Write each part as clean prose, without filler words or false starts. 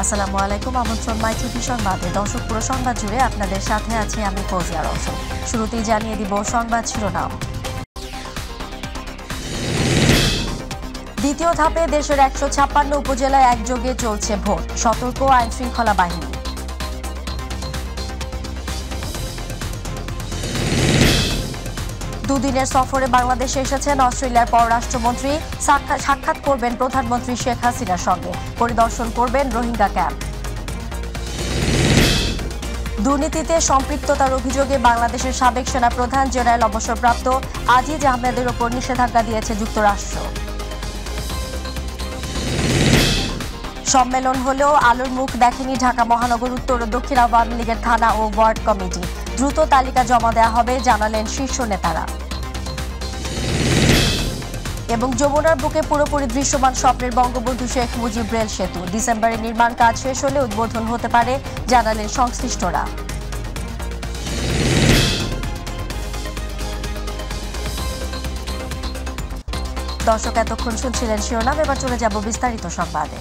আসসালামু আলাইকুম, আমন্ত্রণ মাই টিভি সংবাদে। দর্শক, পুরো সংবাদ জুড়ে আপনাদের সাথে আছি আমি ফৌজিয়া রওশন। শুরুতেই জানিয়ে দিব সংবাদ শিরোনাম। দ্বিতীয় ধাপে দেশের 156 উপজেলায় একযোগে চলছে ভোট, সতর্ক আইন শৃঙ্খলা বাহিনী। দুদিনের সফরে বাংলাদেশে এসেছেন অস্ট্রেলিয়ার পররাষ্ট্রমন্ত্রী। সাক্ষাৎ করবেন প্রধানমন্ত্রী শেখ হাসিনার সঙ্গে, পরিদর্শন করবেন রোহিঙ্গা ক্যাম্প। দুর্নীতিতে সম্পৃক্ততার অভিযোগে বাংলাদেশের সাবেক সেনাপ্রধান জেনারেল অবসরপ্রাপ্ত আজিজ আহমেদের ওপর নিষেধাজ্ঞা দিয়েছে যুক্তরাষ্ট্র। সম্মেলন হলেও আলোর মুখ দেখেনি ঢাকা মহানগর উত্তর ও দক্ষিণ আওয়ামী লীগের থানা ও ওয়ার্ড কমিটি। দ্রুত তালিকা জমা দেওয়া হবে জানালেন শীর্ষ নেতারা। এবং যমুনার বুকে পুরোপুরি দৃশ্যমান স্বপ্নের বঙ্গবন্ধু শেখ মুজিব রেল সেতু। ডিসেম্বরে নির্মাণ কাজ শেষ হলে উদ্বোধন হতে পারে জানালেন সংশ্লিষ্টরা। দর্শক, এতক্ষণ শুনছিলেন শিরোনাম, এবার চলে যাব বিস্তারিত সংবাদে।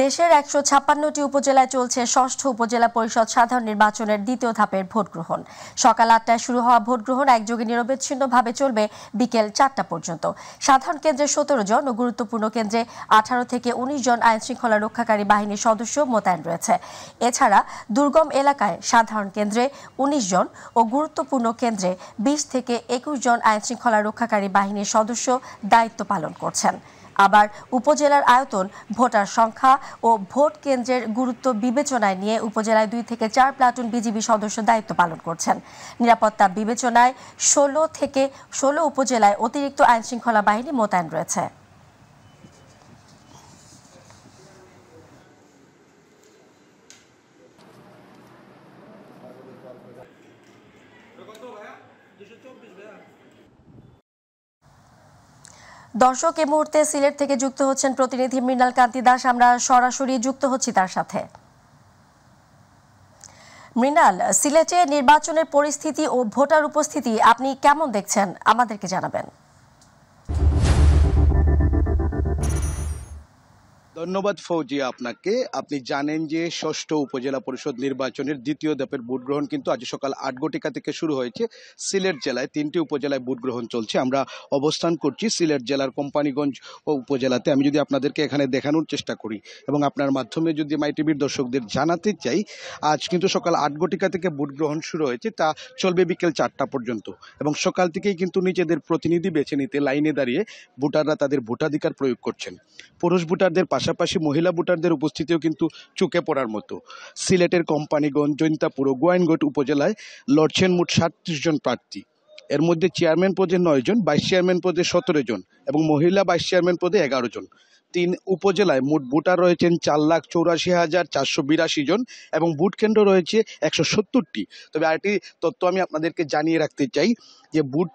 দেশের 156টি উপজেলায় চলছে ষষ্ঠ উপজেলা পরিষদ সাধারণ নির্বাচনের দ্বিতীয় ধাপের ভোট গ্রহণ। সকাল 8টায় শুরু হওয়া ভোট গ্রহণ একযোগে নিরবচ্ছিন্নভাবে চলবে বিকেল 4টা পর্যন্ত। সাধারণ কেন্দ্রে 17 জন ও গুরুত্বপূর্ণ কেন্দ্রে 18 থেকে 19 জন আইন শৃঙ্খলা রক্ষাকারী বাহিনীর সদস্য মোতায়েন রয়েছে। এছাড়া দুর্গম এলাকায় সাধারণ কেন্দ্রে 19 জন ও গুরুত্বপূর্ণ কেন্দ্রে 20 থেকে 21 জন আইন শৃঙ্খলা রক্ষাকারী বাহিনীর সদস্য দায়িত্ব পালন করছেন। আবার উপজেলার আয়তন, ভোটার সংখ্যা ও ভোট কেন্দ্রের গুরুত্ব বিবেচনায় নিয়ে উপজেলায় 2 থেকে 4 প্লাটুন বিজিবি সদস্য দায়িত্ব পালন করছেন। নিরাপত্তা বিবেচনায় 16 উপজেলায় অতিরিক্ত আইন শৃঙ্খলা বাহিনী মোতায়েন রয়েছে। দর্শক, এই মুহূর্তে সিলেট থেকে যুক্ত হচ্ছেন প্রতিনিধি মৃণাল কান্তি দাস। আমরা সরাসরি যুক্ত হচ্ছি তার সাথে। মৃণাল, সিলেটে নির্বাচনের পরিস্থিতি ও ভোটার উপস্থিতি আপনি কেমন দেখছেন, আমাদেরকে জানাবেন। ধন্যবাদ ফৌজিয়া আপনাকে। আপনি জানেন যে ষষ্ঠ উপজেলা পরিষদ নির্বাচনের দ্বিতীয় ধাপের ভোট গ্রহণ কিন্তু আজ সকাল 8 থেকে শুরু হয়েছে। সিলেট জেলায় 3টি উপজেলায় ভোট গ্রহণ চলছে। আমরা অবস্থান করছি সিলেট জেলার কোম্পানিগঞ্জ উপজেলাতে। আমি যদি আপনাদেরকে এখানে দেখানোর চেষ্টা করি এবং আপনার মাধ্যমে যদি মাই টিভির দর্শকদের জানাতে চাই, আজ কিন্তু সকাল 8 থেকে ভোট গ্রহণ শুরু হয়েছে, তা চলবে বিকেল 4টা পর্যন্ত। এবং সকাল থেকেই কিন্তু নিজেদের প্রতিনিধি বেছে নিতে লাইনে দাঁড়িয়ে ভোটাররা তাদের ভোটাধিকার প্রয়োগ করছেন। পুরুষ ভোটারদের পাশাপাশি মহিলা ভোটারদের উপস্থিতিও কিন্তু চোখে পড়ার মতো। সিলেটের কোম্পানিগঞ্জ, জৈন্তাপুর ও গোয়াইনঘাট উপজেলায় লড়ছেন মোট 37 জন প্রার্থী। এর মধ্যে চেয়ারম্যান পদে 9 জন, ভাইস চেয়ারম্যান পদে 17 জন এবং মহিলা ভাইস চেয়ারম্যান পদে 11 জন। 3 উপজেলায় মোট ভোটার রয়েছেন 4,84,482 জন এবং ভোট কেন্দ্র রয়েছে 170টি। তবে আরেকটি তথ্য আমি আপনাদেরকে জানিয়ে রাখতে চাই যে ভোট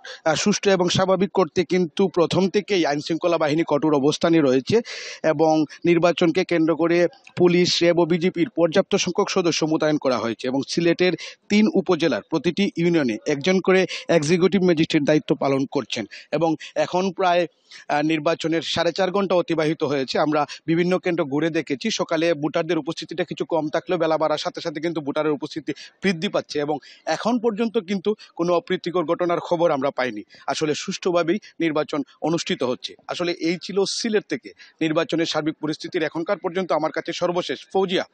সুষ্ঠু এবং স্বাভাবিক করতে কিন্তু প্রথম থেকেই আইন শৃঙ্খলা বাহিনী কঠোর অবস্থানে রয়েছে এবং নির্বাচনকে কেন্দ্র করে পুলিশ, র্যাব ও বিজিপির পর্যাপ্ত সংখ্যক সদস্য মোতায়েন করা হয়েছে এবং সিলেটের 3 উপজেলার প্রতিটি ইউনিয়নে একজন করে এক্সিকিউটিভ ম্যাজিস্ট্রেট দায়িত্ব পালন করছেন এবং এখন প্রায় নির্বাচনের 4.5 ঘন্টা অতিবাহিত হয়েছে। আমরা বিভিন্ন কেন্দ্র ঘুরে দেখেছি। সকালে ভোটারদের উপস্থিতিটা কিছু কম থাকলেও বেলা বাড়ার সাথে সাথে কিন্তু ভোটারের উপস্থিতি বৃদ্ধি পাচ্ছে এবং এখন পর্যন্ত কিন্তু কোনো অপ্রীতিকর ঘটনার খবর আমরা পাইনি। আসলে সুষ্ঠুভাবেই নির্বাচন অনুষ্ঠিত হচ্ছে। আসলে এই ছিল সিলেট থেকে নির্বাচনের সার্বিক পরিস্থিতির এখনকার পর্যন্ত আমার কাছে সর্বশেষ। ফৌজিয়া।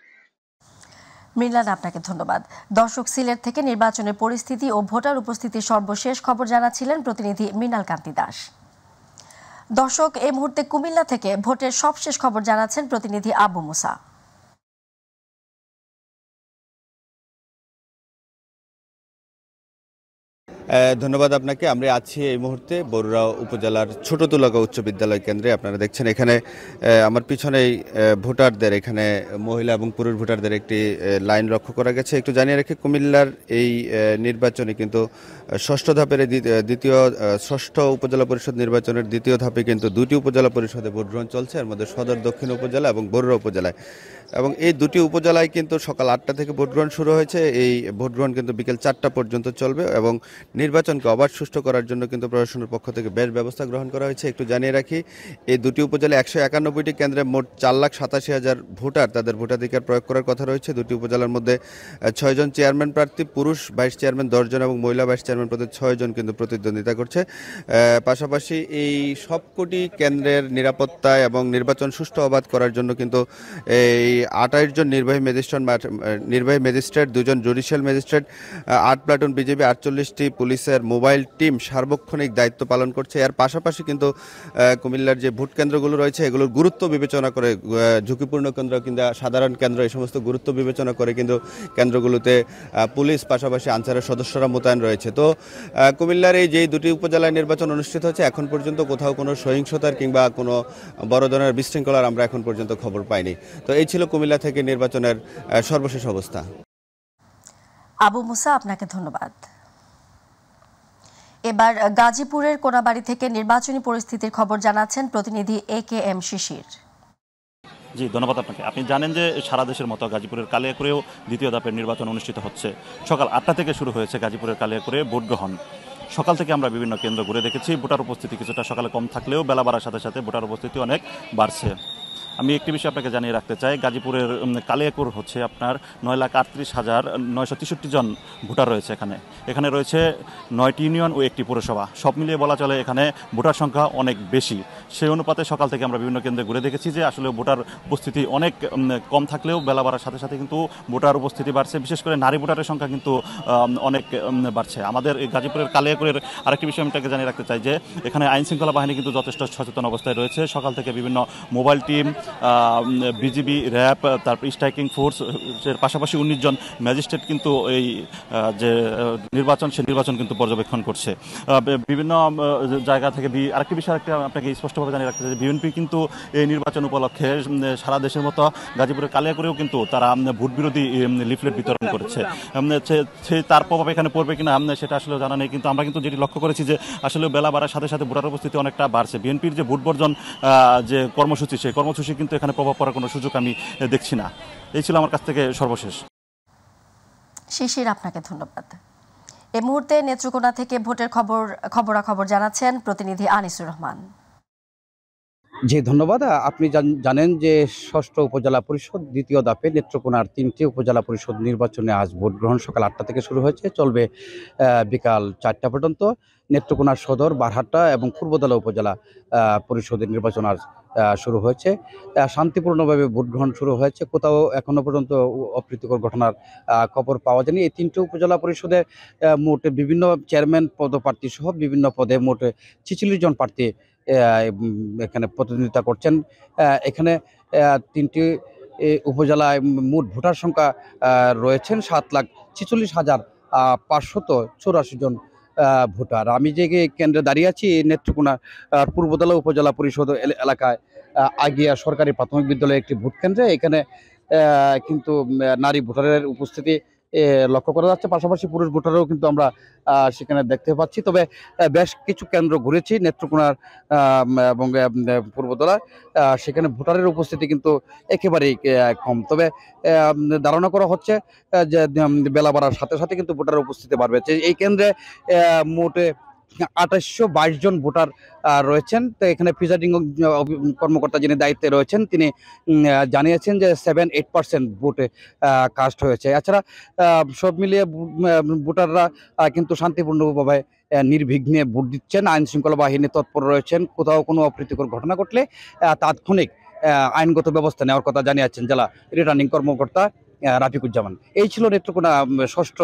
মৃণাল, আপনাকে ধন্যবাদ। দর্শক, সিলেট থেকে নির্বাচনের পরিস্থিতি ও ভোটার উপস্থিতির সর্বশেষ খবর জানাচ্ছিলেন প্রতিনিধি মৃণাল কান্তি দাস। দর্শক, এই মুহূর্তে কুমিল্লা থেকে ভোটের সবশেষ খবর জানাচ্ছেন প্রতিনিধি আবু মুসা। ধন্যবাদ আপনাকে। আমরা আছি এই মুহূর্তে বরুড়া উপজেলার ছোট তুলাগা উচ্চ বিদ্যালয় কেন্দ্রে। আপনারা দেখছেন এখানে আমার পিছনেই ভোটারদের, এখানে মহিলা এবং পুরুষ ভোটারদের একটি লাইন লক্ষ্য করা গেছে। একটু জানিয়ে রেখে, কুমিল্লার এই নির্বাচনে কিন্তু ষষ্ঠ উপজেলা পরিষদ নির্বাচনের দ্বিতীয় ধাপে কিন্তু 2টি উপজেলা পরিষদে ভোট গ্রহণ চলছে, এর মধ্যে সদর দক্ষিণ উপজেলা এবং বরুড়া উপজেলায়। এবং এই 2টি উপজেলায় কিন্তু সকাল 8টা থেকে ভোট গ্রহণ শুরু হয়েছে। এই ভোট গ্রহণ কিন্তু বিকেল 4টা পর্যন্ত চলবে এবং নির্বাচনকে অবাধ সুষ্ঠু করার জন্য কিন্তু প্রশাসনের পক্ষ থেকে বেশ ব্যবস্থা গ্রহণ করা হয়েছে। একটু জানিয়ে রাখি, এই দুটি উপজেলায় 191টি কেন্দ্রে মোট 4,87,000 ভোটার তাদের ভোটাধিকার প্রয়োগ করার কথা রয়েছে। দুটি উপজেলার মধ্যে 6 জন চেয়ারম্যান প্রার্থী, পুরুষ ভাইস চেয়ারম্যান 10 জন এবং মহিলা ভাইস চেয়ারম্যান পদে 6 জন কিন্তু প্রতিদ্বন্দ্বিতা করছে। পাশাপাশি এই সবকটি কেন্দ্রের নিরাপত্তা এবং নির্বাচন সুষ্ঠু অবাধ করার জন্য কিন্তু এই 28 জন নির্বাহী ম্যাজিস্ট্রেট, 2 জন জুডিশিয়াল ম্যাজিস্ট্রেট, 8 প্লাটুন বিজিবি, 48টি পুলিশের মোবাইল টিম সার্বক্ষণিক দায়িত্ব পালন করছে। এর পাশাপাশি কিন্তু কুমিল্লার যে ভোট কেন্দ্রগুলো রয়েছে এগুলোর গুরুত্ব বিবেচনা করে, ঝুঁকিপূর্ণ কেন্দ্র কিংবা সাধারণ কেন্দ্র, এই সমস্ত গুরুত্ব বিবেচনা করে কিন্তু কেন্দ্রগুলোতে পুলিশ পাশাপাশি আনসারের সদস্যরা মোতায়েন রয়েছে। তো কুমিল্লার এই যেই দুটি উপজেলায় নির্বাচন অনুষ্ঠিত হচ্ছে, এখন পর্যন্ত কোথাও কোনো সহিংসতার কিংবা কোনো বড় ধরনের বিশৃঙ্খলার আমরা এখন পর্যন্ত খবর পাইনি। তো এই ছিল কুমিল্লা থেকে নির্বাচনের সর্বশেষ অবস্থা। আবু মুসা, আপনাকে ধন্যবাদ। এবার গাজীপুরের কোনাবাড়ি থেকে নির্বাচনী পরিস্থিতির খবর জানাচ্ছেন প্রতিনিধি AKM শিশির। জি, ধন্যবাদ আপনাকে। আপনি জানেন যে সারা দেশের মতো গাজীপুরের কালিয়াকৈরেও দ্বিতীয় ধাপের নির্বাচন অনুষ্ঠিত হচ্ছে। সকাল 8টা থেকে শুরু হয়েছে গাজীপুরের কালিয়াকৈরে ভোট গ্রহণ। সকাল থেকে আমরা বিভিন্ন কেন্দ্র ঘুরে দেখেছি। ভোটার উপস্থিতি কিছুটা সকালে কম থাকলেও বেলা বাড়ার সাথে সাথে ভোটার উপস্থিতি অনেক বাড়ছে। আমি একটি বিষয় আপনাকে জানিয়ে রাখতে চাই, গাজীপুরের কালিয়াকৈর হচ্ছে আপনার 9,38,963 জন ভোটার রয়েছে। এখানে রয়েছে 9টি ইউনিয়ন ও 1টি পৌরসভা। সব মিলিয়ে বলা চলে এখানে ভোটার সংখ্যা অনেক বেশি। সেই অনুপাতে সকাল থেকে আমরা বিভিন্ন কেন্দ্রে ঘুরে দেখেছি যে আসলে ভোটার উপস্থিতি অনেক কম থাকলেও বেলা বাড়ার সাথে সাথে কিন্তু ভোটার উপস্থিতি বাড়ছে। বিশেষ করে নারী ভোটারের সংখ্যা কিন্তু অনেক বাড়ছে। আমাদের গাজীপুরের কালিয়াকৈরের আরেকটি বিষয় আমি আপনাকে জানিয়ে রাখতে চাই যে এখানে আইনশৃঙ্খলা বাহিনী কিন্তু যথেষ্ট সচেতন অবস্থায় রয়েছে। সকাল থেকে বিভিন্ন মোবাইল টিম, বিজিবি, র্যাব, তারপর স্ট্রাইকিং ফোর্স এর পাশাপাশি 19 জন ম্যাজিস্ট্রেট কিন্তু এই যে নির্বাচন সেই নির্বাচন কিন্তু পর্যবেক্ষণ করছে বিভিন্ন জায়গা থেকে। আরেকটি বিষয় আপনাকে স্পষ্টভাবে জানিয়ে রাখতে চাই যে বিএনপি কিন্তু এই নির্বাচন উপলক্ষে সারা দেশের মতো গাজীপুরের কালিয়াকৈরেও কিন্তু তারা ভোট বিরোধী লিফলেট বিতরণ করেছে। তার প্রভাব এখানে পড়বে কিনা সেটা আসলে জানা নেই, কিন্তু আমরা কিন্তু যেটি লক্ষ্য করেছি যে আসলে বেলা বাড়ার সাথে সাথে ভোটার উপস্থিতি অনেকটা বাড়ছে। বিএনপির যে ভোট বর্জন যে কর্মসূচি, সেই কর্মসূচি কিন্তু এখানে প্রভাব পড়ার কোনো সুযোগ আমি দেখছি না। এই ছিল আমার কাছ থেকে সর্বশেষ। শিশির, আপনাকে ধন্যবাদ। এই মুহূর্তে নেত্রকোনা থেকে ভোটের খবরাখবর জানাচ্ছেন প্রতিনিধি আনিসুর রহমান। জি, ধন্যবাদ। আপনি জানেন যে ষষ্ঠ উপজেলা পরিষদ দ্বিতীয় ধাপে নেত্রকোনার 3টি উপজেলা পরিষদ নির্বাচনে আজ ভোট গ্রহণ সকাল 8টা থেকে শুরু হয়েছে, চলবে বিকাল 4টা পর্যন্ত। নেত্রকোনার সদর, বারহাট্টা এবং পূর্বদলা উপজেলা পরিষদের নির্বাচন আজ শুরু হয়েছে। শান্তিপূর্ণভাবে ভোট গ্রহণ শুরু হয়েছে, কোথাও এখনো পর্যন্ত অপ্রীতিকর ঘটনার খবর পাওয়া যায়নি। এই 3টি উপজেলা পরিষদে মোট বিভিন্ন চেয়ারম্যান পদপ্রার্থী সহ বিভিন্ন পদে মোট 46 জন প্রার্থী এখানে প্রতিদ্বন্দ্বিতা করছেন। এখানে 3টি উপজেলায় মোট ভোটার সংখ্যা রয়েছেন 7,46,584 জন ভোটার। আমি যে কেন্দ্রে দাঁড়িয়ে আছি নেত্রকোনা পূর্বদলা উপজেলা পরিষদ এলাকায় আগিয়া সরকারি প্রাথমিক বিদ্যালয়ের একটি ভোট কেন্দ্রে। এখানে কিন্তু নারী ভোটারের উপস্থিতি লক্ষ্য করা যাচ্ছে, পাশাপাশি পুরুষ ভোটারও কিন্তু আমরা সেখানে দেখতে পাচ্ছি। তবে বেশ কিছু কেন্দ্র ঘুরেছি নেত্রকোনার এবং পূর্বদলা, সেখানে ভোটারের উপস্থিতি কিন্তু একেবারেই কম। তবে ধারণা করা হচ্ছে যে বেলা বাড়ার সাথে সাথে কিন্তু ভোটারের উপস্থিতি বাড়বে। এই কেন্দ্রে মোটে 2822 জন ভোটার রয়েছেন। তো এখানে প্রিজাইডিং কর্মকর্তা যিনি দায়িত্বে রয়েছেন তিনি জানিয়েছেন যে 7-8% ভোটে কাস্ট হয়েছে। এছাড়া সব মিলিয়ে ভোটাররা কিন্তু শান্তিপূর্ণভাবে নির্বিঘ্নে ভোট দিচ্ছেন। আইন শৃঙ্খলা বাহিনী তৎপর রয়েছেন, কোথাও কোনো অপ্রীতিকর ঘটনা ঘটলে তাৎক্ষণিক আইনগত ব্যবস্থা নেওয়ার কথা জানিয়েছেন জেলা রিটার্নিং কর্মকর্তা রাফিকুজ্জামান। এই ছিল নেত্রকোনা ষষ্ঠ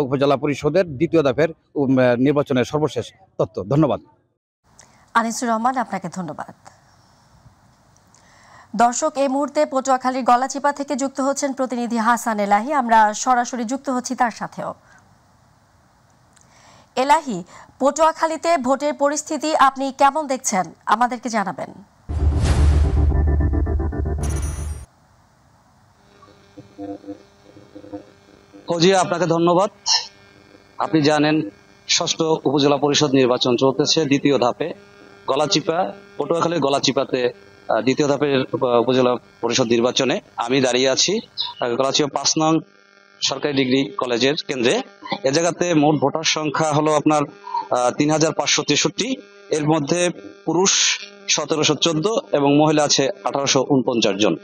উপজেলা পরিষদের দ্বিতীয় ধাপের নির্বাচনের সর্বশেষ তথ্য। ধন্যবাদ। আনিসুর রহমান, আপনাকে ধন্যবাদ। দর্শক, এই মুহূর্তে পটুয়াখালীর গলাচিপা থেকে যুক্ত হচ্ছেন প্রতিনিধি হাসান এলাহি। আমরা সরাসরি যুক্ত হচ্ছি তার সাথেও। এলাহি, পটুয়াখালীতে ভোটের পরিস্থিতি আপনি কেমন দেখছেন আমাদেরকে জানাবেন। ফজিয়া, আপনাকে ধন্যবাদ। আপনি জানেন ষষ্ঠ উপজেলা পরিষদ নির্বাচন চলতেছে দ্বিতীয় ধাপে। পটুয়াখালীর গলাচিপাতে দ্বিতীয় ধাপের উপজেলা পরিষদ নির্বাচনে আমি দাঁড়িয়ে আছি। গলাচিপা 5 নং সরকারি ডিগ্রি কলেজের কেন্দ্রে। এ জায়গাতে মোট ভোটার সংখ্যা হলো আপনার ৩,৫৬৩। এর মধ্যে পুরুষ ১৭১৪ এবং মহিলা আছে ১৮৪৯ জন।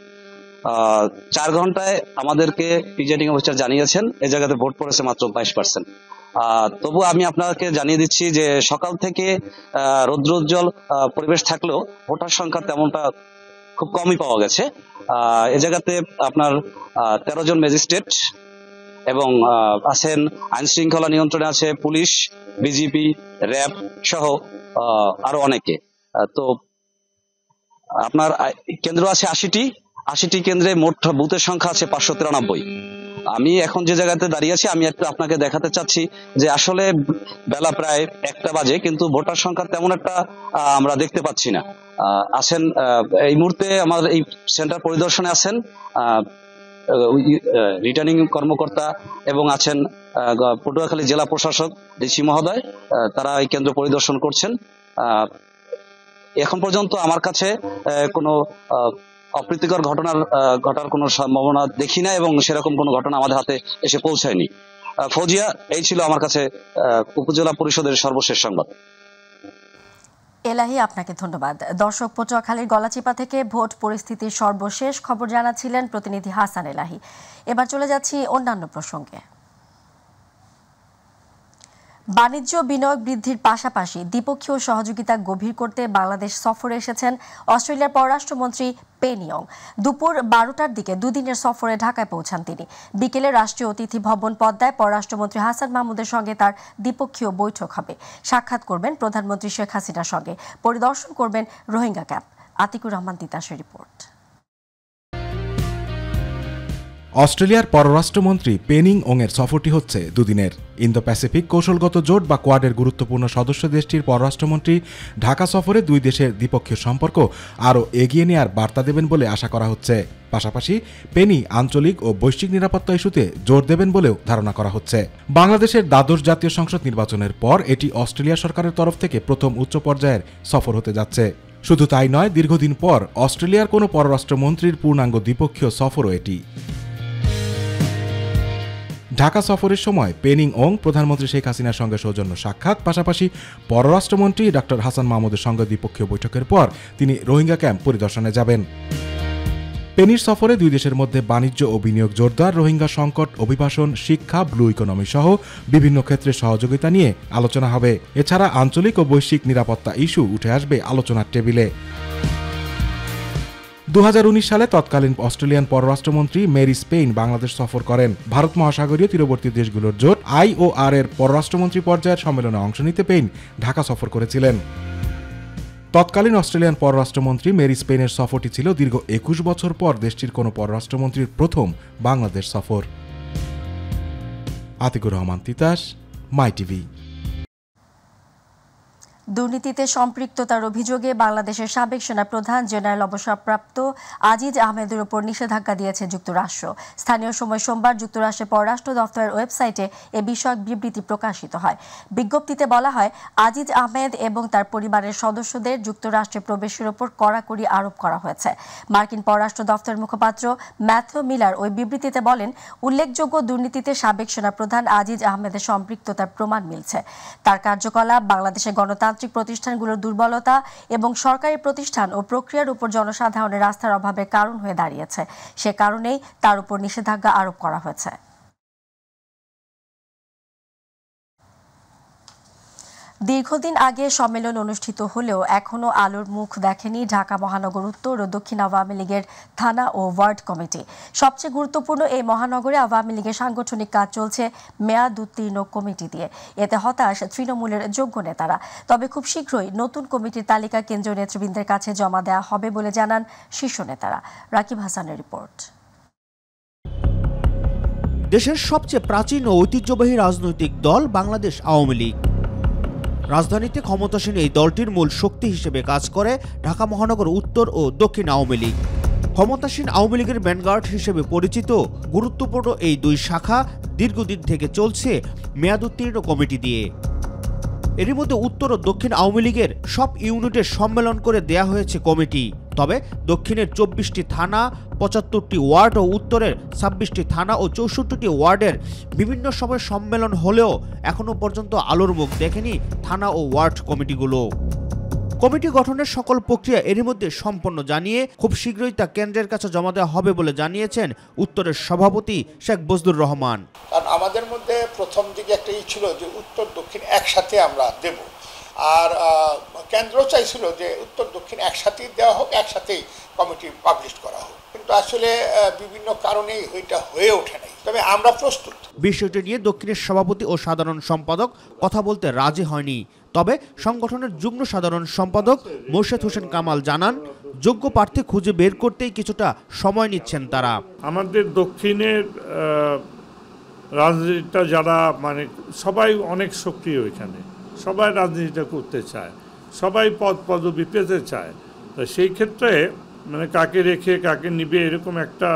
4 ঘন্টায় আমাদেরকে প্রিজাইডিং অফিসার জানিয়েছেন এ জায়গাতে ভোট পড়েছে মাত্র 22%। তবু আমি আপনাকে জানিয়ে দিচ্ছি যে সকাল থেকে রৌদ্রোজ্জ্বল পরিবেশ থাকলেও ভোটার সংখ্যা তেমনটা খুব কমই পাওয়া গেছে। এ জায়গাতে আপনার 13 জন ম্যাজিস্ট্রেট এবং আছেন আইন শৃঙ্খলা নিয়ন্ত্রণে আছে পুলিশ, বিজিবি, র্যাব সহ আরো অনেকে। তো আপনার কেন্দ্র আছে ৮০টি কেন্দ্রে মোট বুথের সংখ্যা আছে 593। আমি এখন যে জায়গাতে দাঁড়িয়ে আছি আমি একটু আপনাকে দেখাতে চাচ্ছি যে আসলে বেলা প্রায় 1টা বাজে, কিন্তু ভোটার সংখ্যা তেমন একটা আমরা দেখতে পাচ্ছি না। আছেন এই মুহূর্তে আমাদের এই সেন্টার পরিদর্শনে আছেন রিটার্নিং কর্মকর্তা এবং আছেন পটুয়াখালী জেলা প্রশাসক ডিসি মহোদয়, তারা এই কেন্দ্র পরিদর্শন করছেন। এখন পর্যন্ত আমার কাছে কোনো অপ্রীতিকর ঘটার কোনো সম্ভাবনা দেখি না এবং সেরকম কোনো ঘটনা আমাদের হাতে এসে পৌঁছায়নি। ফৌজিয়া, এই ছিল আমার কাছে উপজেলা পরিষদের সর্বশেষ সংবাদ। এলাহি, আপনাকে ধন্যবাদ। দর্শক, পটুয়াখালীর গলাচিপা থেকে ভোট পরিস্থিতির সর্বশেষ খবর জানাচ্ছিলেন প্রতিনিধি হাসান এলাহি। এবার চলে যাচ্ছি অন্যান্য প্রসঙ্গে। বাণিজ্য বিনিয়োগ বৃদ্ধির পাশাপাশি দ্বিপক্ষীয় সহযোগিতা গভীর করতে বাংলাদেশ সফরে এসেছেন অস্ট্রেলিয়ার পররাষ্ট্রমন্ত্রী পেনি ইয়ং। দুপুর 12টার দিকে দুদিনের সফরে ঢাকায় পৌঁছান তিনি। বিকেলে রাষ্ট্রীয় অতিথি ভবন পদ্মায় পররাষ্ট্রমন্ত্রী হাসান মাহমুদের সঙ্গে তার দ্বিপক্ষীয় বৈঠক হবে। সাক্ষাৎ করবেন প্রধানমন্ত্রী শেখ হাসিনার সঙ্গে, পরিদর্শন করবেন রোহিঙ্গা ক্যাম্প। আতিকুর রহমান তিতাসের রিপোর্ট। অস্ট্রেলিয়ার পররাষ্ট্রমন্ত্রী পেনিং ওংয়ের সফরটি হচ্ছে দুদিনের। ইন্দো প্যাসিফিক কৌশলগত জোট বা কোয়াডের গুরুত্বপূর্ণ সদস্য দেশটির পররাষ্ট্রমন্ত্রী ঢাকা সফরে দুই দেশের দ্বিপক্ষীয় সম্পর্ক আরও এগিয়ে নেওয়ার বার্তা দেবেন বলে আশা করা হচ্ছে। পাশাপাশি পেনি আঞ্চলিক ও বৈশ্বিক নিরাপত্তা ইস্যুতে জোর দেবেন বলেও ধারণা করা হচ্ছে। বাংলাদেশের দ্বাদশ জাতীয় সংসদ নির্বাচনের পর এটি অস্ট্রেলিয়া সরকারের তরফ থেকে প্রথম উচ্চ পর্যায়ের সফর হতে যাচ্ছে। শুধু তাই নয়, দীর্ঘদিন পর অস্ট্রেলিয়ার কোনো পররাষ্ট্রমন্ত্রীর পূর্ণাঙ্গ দ্বিপক্ষীয় সফরও এটি। ঢাকা সফরের সময় পেনিং ওং প্রধানমন্ত্রী শেখ হাসিনার সঙ্গে সৌজন্য সাক্ষাৎ, পাশাপাশি পররাষ্ট্রমন্ত্রী ডক্টর হাসান মাহমুদের সঙ্গে দ্বিপক্ষীয় বৈঠকের পর তিনি রোহিঙ্গা ক্যাম্প পরিদর্শনে যাবেন। পেনির সফরে দুই দেশের মধ্যে বাণিজ্য ও বিনিয়োগ জোরদার, রোহিঙ্গা সংকট, অভিবাসন, শিক্ষা, ব্লু ইকোনমি সহ বিভিন্ন ক্ষেত্রে সহযোগিতা নিয়ে আলোচনা হবে। এছাড়া আঞ্চলিক ও বৈশ্বিক নিরাপত্তা ইস্যু উঠে আসবে আলোচনার টেবিলে। 2019 সালে তৎকালীন অস্ট্রেলিয়ান পররাষ্ট্রমন্ত্রী মেরি স্পেইন বাংলাদেশ সফর করেন। ভারত মহাসাগরীয় তীরবর্তী দেশগুলোর জোট IOR এর পররাষ্ট্রমন্ত্রী পর্যায়ের সম্মেলনে অংশ নিতে পেইন ঢাকা সফর করেছিলেন। তৎকালীন অস্ট্রেলিয়ান পররাষ্ট্রমন্ত্রী মেরি স্পেইনের সফরটি ছিল দীর্ঘ 21 বছর পর দেশটির কোনো পররাষ্ট্রমন্ত্রীর প্রথম বাংলাদেশ সফর। আতিকুর রহমান তিতাস, মাই টিভি। দুর্নীতিতে সম্পৃক্ততার অভিযোগে বাংলাদেশের সাবেক সেনাপ্রধান জেনারেল অবসরপ্রাপ্ত আজিজ আহমেদের উপর নিষেধাজ্ঞা দিয়েছে যুক্তরাষ্ট্র। স্থানীয় সময় সোমবার যুক্তরাষ্ট্রের পররাষ্ট্র দফতরের ওয়েবসাইটে এ বিষয়ক বিবৃতি প্রকাশিত হয়। বিজ্ঞপ্তিতে বলা হয়, আজিজ আহমেদ এবং তার পরিবারের সদস্যদের যুক্তরাষ্ট্রে প্রবেশের উপর কড়াকড়ি আরোপ করা হয়েছে। মার্কিন পররাষ্ট্র দফতরের মুখপাত্র ম্যাথিউ মিলার ওই বিবৃতিতে বলেন, উল্লেখযোগ্য দুর্নীতিতে সাবেক সেনাপ্রধান আজিজ আহমেদের সম্পৃক্ততার প্রমাণ মিলছে। তার কার্যকলাপ বাংলাদেশের গণতান্ত্রিক প্রতিষ্ঠানগুলোর দুর্বলতা এবং সরকারি প্রতিষ্ঠান ও প্রক্রিয়ার উপর জনসাধারণের আস্থার অভাবের কারণ হয়ে দাঁড়িয়েছে। সে কারণেই তার উপর নিষেধাজ্ঞা আরোপ করা হয়েছে। দীর্ঘদিন আগে সম্মেলন অনুষ্ঠিত হলেও এখনও আলোর মুখ দেখেনি ঢাকা মহানগর উত্তর ও দক্ষিণ আওয়ামী লীগের থানা ও ওয়ার্ড কমিটি। সবচেয়ে গুরুত্বপূর্ণ এই মহানগরে আওয়ামী লীগের সাংগঠনিক কাজ চলছে মেয়াদ উত্তীর্ণ কমিটি দিয়ে। এতে হতাশ তৃণমূলের যোগ্য নেতারা। তবে খুব শীঘ্রই নতুন কমিটির তালিকা কেন্দ্রীয় নেতৃবৃন্দের কাছে জমা দেওয়া হবে বলে জানান শীর্ষ নেতারা। রাকিব হাসানের রিপোর্ট। দেশের সবচেয়ে প্রাচীন ও ঐতিহ্যবাহী রাজনৈতিক দল বাংলাদেশ আওয়ামী লীগ। রাজধানীতে ক্ষমতাসীন এই দলটির মূল শক্তি হিসেবে কাজ করে ঢাকা মহানগর উত্তর ও দক্ষিণ আওয়ামী লীগ। ক্ষমতাসীন আওয়ামী লীগের ভ্যানগার্ড হিসেবে পরিচিত গুরুত্বপূর্ণ এই দুই শাখা দীর্ঘদিন থেকে চলছে মেয়াদ উত্তীর্ণ কমিটি দিয়ে। এরই মধ্যে উত্তর ও দক্ষিণ আওয়ামী লীগের সব ইউনিটের সম্মেলন করে দেয়া হয়েছে কমিটি। তবে দক্ষিণের 24টি থানা, 75টি ওয়ার্ড ও উত্তরের 26টি থানা ও 64টি ওয়ার্ডের বিভিন্ন সময় সম্মেলন হলেও এখনও পর্যন্ত আলোর মুখ দেখেনি থানা ও ওয়ার্ড কমিটিগুলো। কমিটি গঠনের সকল প্রক্রিয়া এরই মধ্যে সম্পন্ন জানিয়ে খুব শীঘ্রই তা কেন্দ্রের কাছে জমা দেওয়া হবে বলে জানিয়েছেন উত্তরের সভাপতি শেখ বজলুর রহমান। কারণ আমাদের মধ্যে প্রথম দিকে একটা ছিল যে উত্তর দক্ষিণ একসাথে আমরা দেব, আর কেন্দ্র চাইছিল যে উত্তর দক্ষিণ একসাথেই দেওয়া হোক, একসাথেই কমিটি পাবলিশ করা হোক, কিন্তু আসলে বিভিন্ন কারণেই ওইটা হয়ে ওঠে নাই। তবে আমরা প্রস্তুত। বিষয়টি নিয়ে দক্ষিণের সভাপতি ও সাধারণ সম্পাদক কথা বলতে রাজি হয়নি। তবে সংগঠনের যুগ্ম সাধারণ সম্পাদক মোর্শেদ হোসেন কামাল জানান, যোগ্য প্রার্থী খুঁজে বের করতেই কিছুটা সময় নিচ্ছেন তারা। আমাদের দক্ষিণের রাজনীতিটা যারা সবাই অনেক সক্রিয়, এখানে সবাই রাজনীতিটা করতে চায়, সবাই পদবি পেতে চায়। তো সেই ক্ষেত্রে কাকে রেখে কাকে নিবে এরকম একটা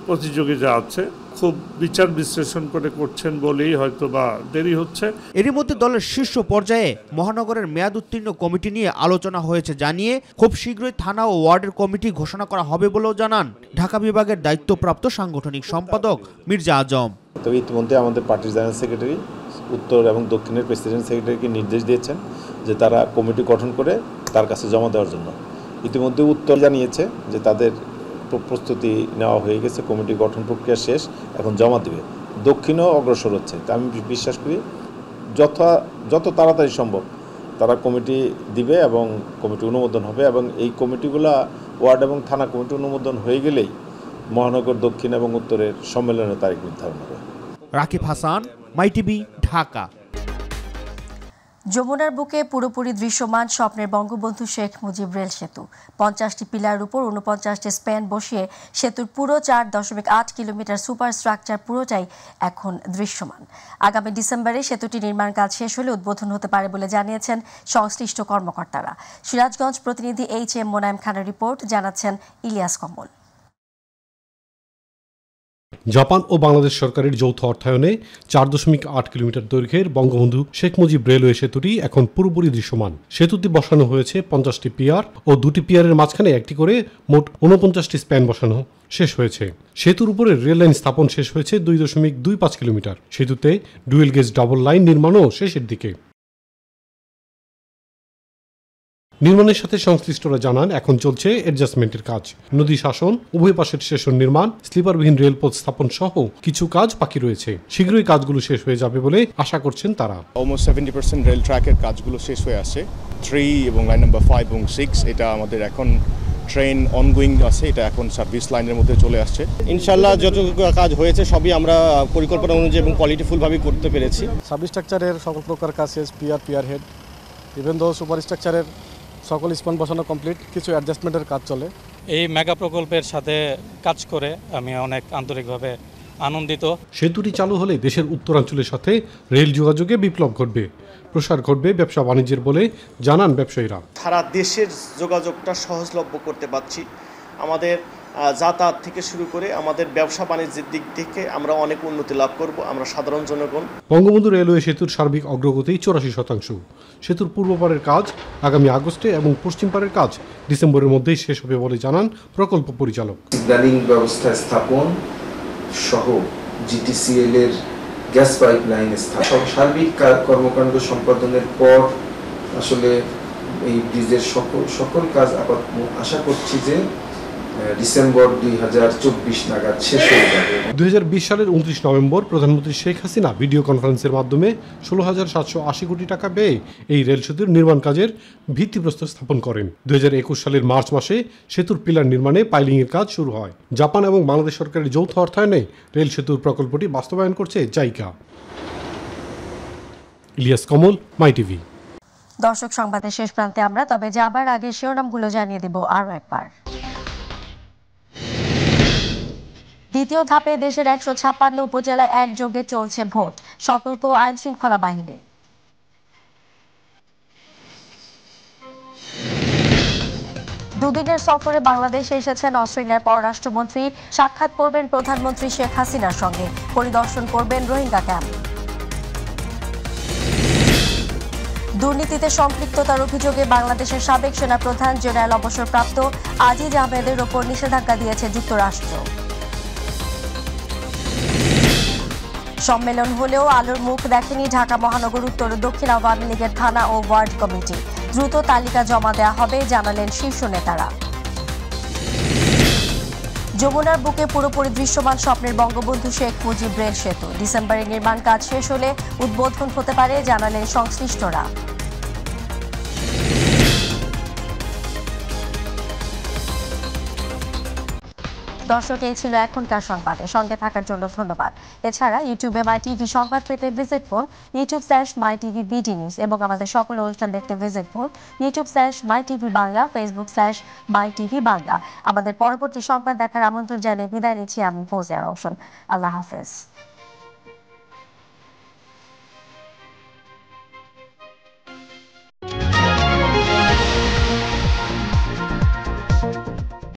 প্রতিযোগিতা আছে। খুব বিচার বিশ্লেষণ করে করছেন বলেই হয়তো বা দেরি হচ্ছে। এরই মধ্যে দলের শীর্ষ পর্যায়ে মহানগরের মেয়াদ উত্তীর্ণ কমিটি নিয়ে আলোচনা হয়েছে জানিয়ে খুব শীঘ্রই থানা ও ওয়ার্ডের কমিটি ঘোষণা করা হবে বলেও জানান ঢাকা বিভাগের দায়িত্বপ্রাপ্ত সাংগঠনিক সম্পাদক মির্জা আজম। তবে ইতিমধ্যে আমাদের পার্টির জেনারেল সেক্রেটারি উত্তর এবং দক্ষিণের প্রেসিডেন্ট সেক্রেটারিকে নির্দেশ দিয়েছেন যে তারা কমিটি গঠন করে তার কাছে জমা দেওয়ার জন্য। ইতিমধ্যে উত্তর জানিয়েছে যে তাদের প্রস্তুতি নেওয়া হয়ে গেছে, কমিটি গঠন প্রক্রিয়া শেষ, এখন জমা দিবে। দক্ষিণও অগ্রসর হচ্ছে। তা আমি বিশ্বাস করি যত তাড়াতাড়ি সম্ভব তারা কমিটি দিবে এবং কমিটি অনুমোদন হবে, এবং এই কমিটিগুলা ওয়ার্ড এবং থানা কমিটি অনুমোদন হয়ে গেলেই মহানগর দক্ষিণ এবং উত্তরের সম্মেলনের তারিখ নির্ধারণ হবে। রাকিব হাসান, মাই টিভি, ঢাকা। যমুনার বুকে পুরোপুরি দৃশ্যমান স্বপ্নের বঙ্গবন্ধু শেখ মুজিব রেল সেতু। 50টি পিলারের উপর 49টি স্প্যান বসিয়ে সেতুর পুরো 4.8 কিলোমিটার সুপার স্ট্রাকচার পুরোটাই এখন দৃশ্যমান। আগামী ডিসেম্বরে সেতুটি নির্মাণ কাজ শেষ হলে উদ্বোধন হতে পারে বলে জানিয়েছেন সংশ্লিষ্ট কর্মকর্তারা। সিরাজগঞ্জ প্রতিনিধি HM মোনায়েম খানের রিপোর্ট, জানাচ্ছেন ইলিয়াস কমল। জাপান ও বাংলাদেশ সরকারের যৌথ অর্থায়নে 4.8 কিলোমিটার দৈর্ঘ্যের বঙ্গবন্ধু শেখ মুজিব রেলওয়ে সেতুটি এখন পুরোপুরি দৃশ্যমান। সেতুটি বসানো হয়েছে 50টি পিয়ার ও 2টি পিয়ারের মাঝখানে একটি করে মোট 49টি স্প্যান বসানো শেষ হয়েছে। সেতুর উপরে রেল লাইন স্থাপন শেষ হয়েছে 2.25 কিলোমিটার। সেতুতে ডুয়েল গেজ ডাবল লাইন নির্মাণও শেষের দিকে। নির্মাণের সাথে সংশ্লিষ্টরা জানান, এখন চলছে অ্যাডজাস্টমেন্টের কাজ, নদী শাসন, উভয় পাশের স্টেশন নির্মাণ, স্লিপারবিহীন রেলপথ স্থাপন সহ কিছু কাজ বাকি রয়েছে। শীঘ্রই কাজগুলো শেষ হয়ে যাবে বলে আশা করছেন তারা। অলমোস্ট 70% রেল ট্র্যাকের কাজগুলো শেষ হয়ে আসছে। 3 এবং লাইন নাম্বার 5 এবং 6 এটা আমাদের এখন ট্রেন অনগোয়িং আছে, এটা এখন সার্ভিস লাইনের মধ্যে চলে আসছে। ইনশাআল্লাহ যতটুকু কাজ হয়েছে সবই আমরা পরিকল্পনা অনুযায়ী এবং কোয়ালিটিফুলভাবে করতে পেরেছি। সাব স্ট্রাকচারের সকল প্রকার কাজ শেষ, peer head even though super স্ট্রাকচারের সকল স্পান বসানো কমপ্লিট, কিছু অ্যাডজাস্টমেন্টের কাজ চলে। এই মেগা প্রকল্পের সাথে কাজ করে আমি অনেক আন্তরিকভাবে আনন্দিত। সেতুটি চালু হলে দেশের উত্তরাঞ্চলের সাথে রেল যোগাযোগে বিপ্লব ঘটবে, প্রসার ঘটবে ব্যবসা বাণিজ্যের বলে জানান ব্যবসায়ীরা। সারা দেশের যোগাযোগটা সহজলভ্য করতে পারছি। আমাদের যাতায়াত থেকে শুরু করে আমাদের ব্যবসা বাণিজ্যের দিক থেকে আমরা অনেক উন্নতি লাভ করব, আমরা সাধারণ জনগণ। বঙ্গবন্ধু রেলওয়ে সেতুর সার্বিক অগ্রগতি 84%। সেতুর পূর্ব পারের কাজ আগামী আগস্টে এবং পশ্চিম পারের কাজ ডিসেম্বরের মধ্যেই শেষ হবে বলে জানান প্রকল্প পরিচালক। সিগন্যালিং ব্যবস্থা স্থাপন সহ জিটিসিএল এর গ্যাস পাইপলাইন স্থাপন সার্বিক কর্মকাণ্ড সম্পাদনের পর আসলে এই ব্রিজের সকল কাজ আশা করছি যে ডিসেম্বর 2024 নাগাদ শেষ হয়ে যাবে। 2020 সালের 29 নভেম্বর প্রধানমন্ত্রী শেখ হাসিনা ভিডিও কনফারেন্সের মাধ্যমে 16,780 কোটি টাকা ব্যয়ে এই রেল সেতুর নির্মাণ কাজের ভিত্তিপ্রস্তর স্থাপন করেন। 2021 সালের মার্চ মাসে সেতুর পিলার নির্মাণে পাইলিংয়ের কাজ শুরু হয়। জাপান এবং বাংলাদেশ সরকারের যৌথ অর্থায়নে রেল সেতুর প্রকল্পটি বাস্তবায়ন করছে জাইকা। ইলিয়াস কমল, মাই টিভি। দর্শক, সংবাদের শেষ প্রান্তে আমরা, তবে যাবার আগে শিরোনামগুলো জানিয়ে দেব আরও একবার। দ্বিতীয় ধাপে দেশের 156 উপজেলায় একযোগে চলছে ভোট, সতর্ক আইন শৃঙ্খলা বাহিনী। দুদিনের সফরে বাংলাদেশে এসেছেন অস্ট্রেলিয়ার পররাষ্ট্রমন্ত্রী। সাক্ষাৎ করবেন প্রধানমন্ত্রী শেখ হাসিনার সঙ্গে, পরিদর্শন করবেন রোহিঙ্গা ক্যাম্প। দুর্নীতিতে সম্পৃক্ততার অভিযোগে বাংলাদেশের সাবেক সেনাপ্রধান জেনারেল অবসরপ্রাপ্ত আজিজ আহমেদের ওপর নিষেধাজ্ঞা দিয়েছে যুক্তরাষ্ট্র। সম্মেলন হলেও আলোর মুখ দেখেনি ঢাকা মহানগর উত্তর ও দক্ষিণ আওয়ামী লীগের থানা ও ওয়ার্ড কমিটি। দ্রুত তালিকা জমা দেওয়া হবে জানালেন শীর্ষ নেতারা। যমুনার বুকে পুরোপুরি দৃশ্যমান স্বপ্নের বঙ্গবন্ধু শেখ মুজিব রেল সেতু। ডিসেম্বরে নির্মাণ কাজ শেষ হলে উদ্বোধন হতে পারে জানালেন সংশ্লিষ্টরা। দর্শক, এই ছিল এখনকার সংবাদে। সঙ্গে থাকার জন্য ধন্যবাদ। এছাড়া ইউটিউবে মাই টিভি সংবাদ পেতে ভিজিট করুন youtube/mytvbd নিউজ এবং আমাদের সকল অনুষ্ঠান দেখতে ভিজিট করুন youtube/mytv বাংলা, facebook/mytv বাংলা। আমাদের পরবর্তী সংবাদ দেখার আমন্ত্রণ জানিয়ে বিদায় নিচ্ছি আমি ফৌজিয়া রওশন। আল্লাহ হাফেজ।